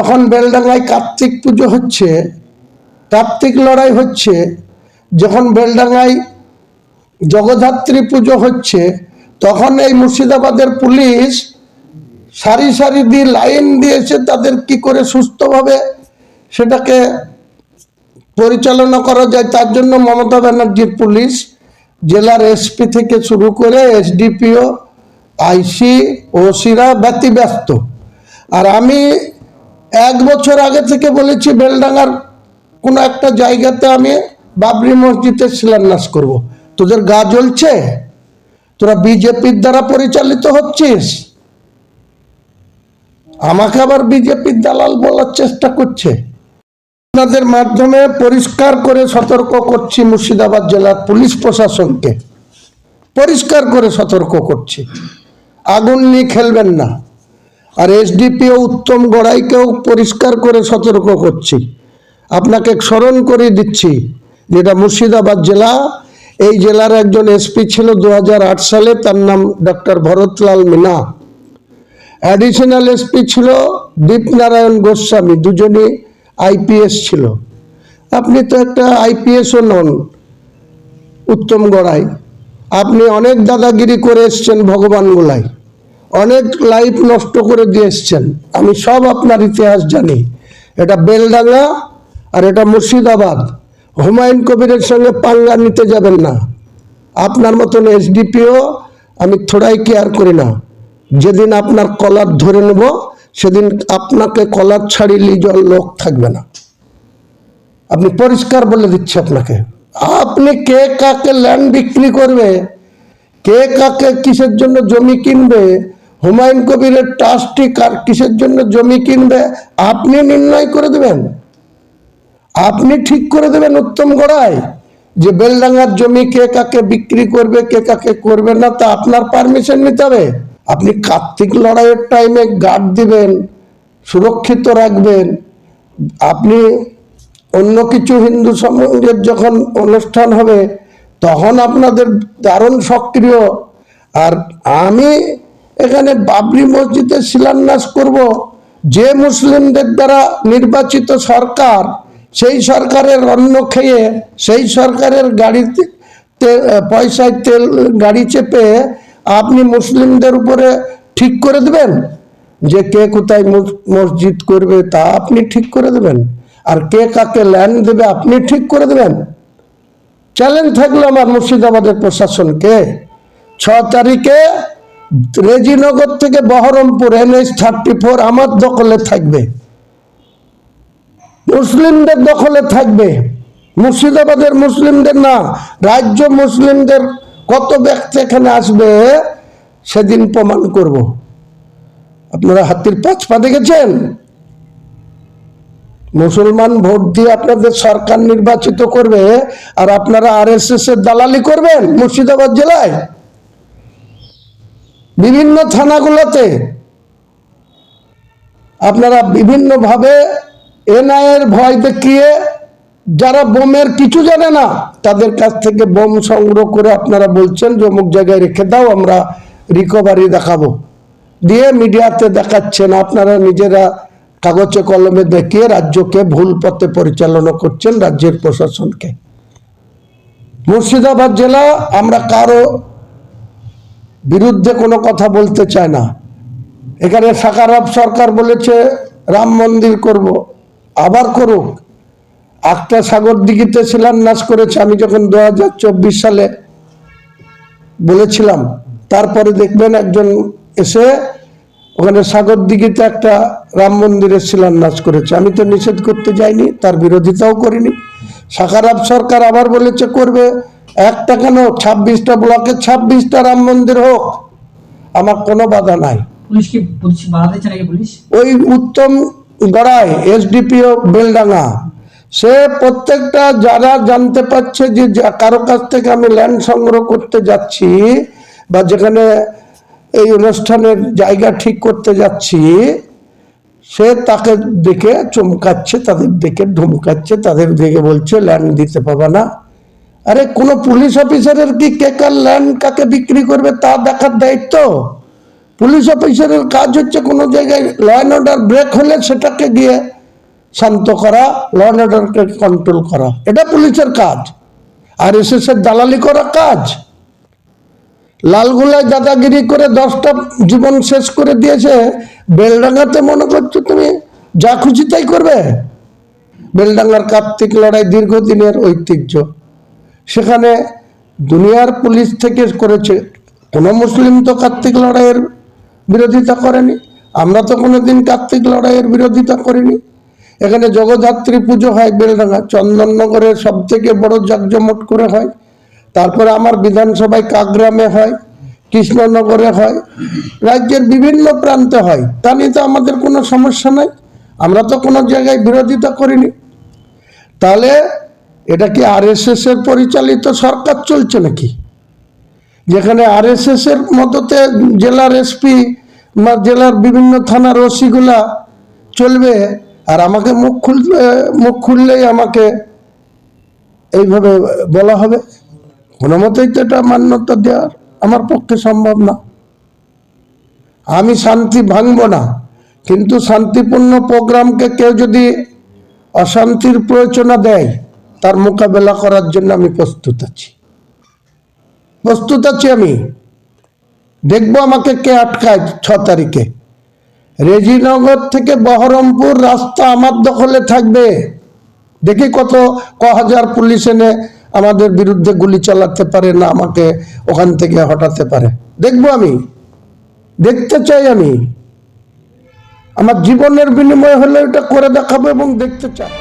যখন বেলডাঙ্গায় কার্তিক পুজো হচ্ছে, কার্তিক লড়াই হচ্ছে, যখন বেলডাঙ্গায় জগদ্ধাত্রী পুজো হচ্ছে, তখন এই মুর্শিদাবাদের পুলিশ সারি সারি দিয়ে লাইন দিয়েছে তাদের কি করে সুস্থভাবে সেটাকে পরিচালনা করা যায়। তার জন্য মমতা ব্যানার্জির পুলিশ জেলার এসপি থেকে শুরু করে এসডিপিও, আইসি, ওসিরা ব্যতিব্যস্ত। আর আমি 1 বছর আগে থেকে বলেছি বেলডাঙ্গার কোনো একটা জায়গাতে আমি বাবরি মসজিদের শিলান্যাস করব। তোদের গা জ্বলছে? তোরা বিজেপির দ্বারা পরিচালিত হচ্ছিস, আমাকে আবার বিজেপির দালাল বলার চেষ্টা করছে। আপনাদের মাধ্যমে পরিষ্কার করে সতর্ক করছি মুর্শিদাবাদ জেলার পুলিশ প্রশাসনকে, পরিষ্কার করে সতর্ক করছি, আগুন নিয়ে খেলবেন না। আর এসডিপিও উত্তম গড়াইকেও পরিষ্কার করে সতর্ক করছি। আপনাকে স্মরণ করে দিচ্ছি যেটা মুর্শিদাবাদ জেলা, এই জেলার একজন এসপি ছিল 2008 সালে, তার নাম doctor Bharatlal Meena. Additional SP ছিল দীপনারায়ণ গোস্বামী, দুজনই আইপিএস ছিল। আপনি তো একটা আইপিএসও নন উত্তম গড়াই, আপনি অনেক দাদাগিরি করে এসছেন ভগবানগোলায়, অনেক লাইফ নষ্ট করে দিয়ে এসছেন। আমি সব আপনার ইতিহাস জানি। এটা বেলডাঙ্গা আর এটা মুর্শিদাবাদ। হুমায়ুন কবিরের সঙ্গে পাঙ্গা নিতে যাবেন না। আপনার মতন এসডিপিও আমি থোড়াই কেয়ার করি না। যেদিন আপনার কলার ধরে নেব সেদিন আপনাকে কলার ছাড়িয়ে যাওয়ার লোক থাকবে না। আপনি পরিষ্কার বলে দিচ্ছি আপনাকে। আপনি কে কাকে ল্যান্ড বিক্রি করবে, কে কাকে কিসের জন্য জমি কিনবে, হুমায়ুন কবিরের ট্রাস্টি কার কিসের জন্য জমি কিনবে, আপনি নির্ণয় করে দেবেন, আপনি ঠিক করে দেবেন উত্তম গড়াই যে বেলডাঙ্গার জমি কে কাকে বিক্রি করবে, কে কাকে করবে না, তা আপনার পারমিশন নিতে হবে। আপনি কার্তিক লড়াইয়ের টাইমে গার্ড দিবেন, সুরক্ষিত রাখবেন। আপনি অন্য কিছু হিন্দু সমাজের যখন অনুষ্ঠান হবে তখন আপনাদের দারুণ সক্রিয়। আর আমি এখানে বাবরি মসজিদের শিলান্যাস করব, যে মুসলিমদের দ্বারা নির্বাচিত সরকার, সেই সরকারের অন্ন খেয়ে, সেই সরকারের গাড়িতে পয়সায় তেল গাড়ি চেপে আপনি মুসলিমদের উপরে ঠিক করে দেবেন যে কে কোথায় মসজিদ করবে, তা আপনি ঠিক করে দেবেন। আর কে কাকে ল্যান্ড দেবে আপনি ঠিক করে দেবেন। চ্যালেঞ্জ থাকলো আমার মুর্শিদাবাদের প্রশাসনকে, 6 তারিখে রেজিনগর থেকে বহরমপুর NH-34 আমার দখলে থাকবে, মুসলিমদের দখলে থাকবে, মুর্শিদাবাদের মুসলিমদের না, রাজ্য মুসলিমদের কত ব্যক্তি এখানে আসবে সেদিন প্রমাণ করব। আপনারা হাতির 5 পা দেখেছেন? মুসলমান ভোট দিয়ে আপনাদের সরকার নির্বাচিত করবে আর আপনারা RSS এর দালালি করবেন মুর্শিদাবাদ জেলায় বিভিন্ন থানাগুলোতে। আপনারা বিভিন্নভাবে NIA এর ভয় দেখিয়ে যারা বোমের কিছু জানে না তাদের কাছ থেকে বোম সংগ্রহ করে আপনারা বলছেন যে অমুক জায়গায় রেখে দাও, আমরা রিকভারি দেখাবো, দিয়ে মিডিয়াতে দেখাচ্ছেন। আপনারা নিজেরা কাগজে কলমে দেখিয়ে রাজ্যকে ভুল পথে পরিচালনা করছেন, রাজ্যের প্রশাসনকে। মুর্শিদাবাদ জেলা আমরা কারো বিরুদ্ধে কোনো কথা বলতে চাই না। এখানে সাকারাব সরকার বলেছে রাম মন্দির করব, আবার করুক। একটা সাগর দিঘিতে শিলান্যাস করেছে আমি যখন 2024 সালে বলেছিলাম, তারপরে দেখবেন একজন এসে ওখানে সাগর দিঘিতে একটা রাম মন্দিরের শিলান্যাস করেছে। আমি তো নিষেধ করতে যাইনি, তার বিরোধিতাও করিনি। সাকারাব সরকার আবার বলেছে করবে, একটা কেন 26টা ব্লকে 26টা রাম মন্দির হোক, আমার কোনো বাধা নাই। ওই উত্তম গড়াই এসডিপিও বেলডাঙ্গা, সে প্রত্যেকটা যারা জানতে পারছে যে কারো কাছ থেকে আমি ল্যান্ড সংগ্রহ করতে যাচ্ছি বা যেখানে এই অনুষ্ঠানের জায়গা ঠিক করতে যাচ্ছি, সে তাকে দেখে চমকাচ্ছে, তাদের দেখে ধমকাচ্ছে, তাদের দেখে বলছে ল্যান্ড দিতে পাবে না। আরে কোনো পুলিশ অফিসারের কি কে কার ল্যান্ড কাকে বিক্রি করবে তা দেখার দায়িত্ব পুলিশ অফিসারের কাজ হচ্ছে কোনো জায়গায় ল অ্যান্ড অর্ডার ব্রেক হলে সেটাকে গিয়ে শান্ত করা, ল অ্যান্ড অর্ডারকে কন্ট্রোল করা, এটা পুলিশের কাজ। আর এস এর দালালি করা কাজ। লালগোলায় দাদাগিরি করে 10টা জীবন শেষ করে দিয়েছে, বেলডাঙ্গাতে মনে করছো তুমি যা খুশি তাই করবে? বেলডাঙ্গার কার্তিক লড়াই দীর্ঘদিনের ঐতিহ্য, সেখানে দুনিয়ার পুলিশ থেকে করেছে, কোনো মুসলিম তো কার্তিক লড়াইয়ের বিরোধিতা করেনি, আমরা তো কোনোদিন কার্তিক লড়াইয়ের বিরোধিতা করিনি। এখানে জগদ্ধাত্রী পুজো হয় বেলডাঙ্গা, চন্দননগরের সব থেকে বড় জাঁকজমট করে হয়। তারপরে আমার বিধানসভায় কাকগ্রামে হয়, কৃষ্ণনগরে হয়, রাজ্যের বিভিন্ন প্রান্তে হয়। তা নিয়ে তো আমাদের কোনো সমস্যা নাই, আমরা তো কোনো জায়গায় বিরোধিতা করিনি। তাহলে এটা কি আরএসএস এর পরিচালিত সরকার চলছে নাকি, যেখানে আরএসএস এর মদতে জেলার এসপি বা জেলার বিভিন্ন থানার ওসিগুলা চলবে, আর আমাকে মুখ খুললেই আমাকে এইভাবে বলা হবে? কোনো মতেই তো এটা মান্যতা দেওয়ার আমার পক্ষে সম্ভব না। আমি শান্তি ভাঙব না, কিন্তু শান্তিপূর্ণ প্রোগ্রামকে কেউ যদি অশান্তির প্রয়োজনা দেয়, তার মোকাবেলা করার জন্য আমি প্রস্তুত আছি। আমি দেখবো আমাকে কে আটকায়। 6 তারিখে রেজিনগর থেকে বহরমপুর রাস্তা আমার দখলে থাকবে। দেখি ক হাজার পুলিশ এনে আমাদের বিরুদ্ধে গুলি চালাতে পারে না, আমাকে ওখান থেকে হটাতে পারে। দেখবো, আমি দেখতে চাই। আমি আমার জীবনের বিনিময় হলে এটা করে দেখাবো এবং দেখতে চাই।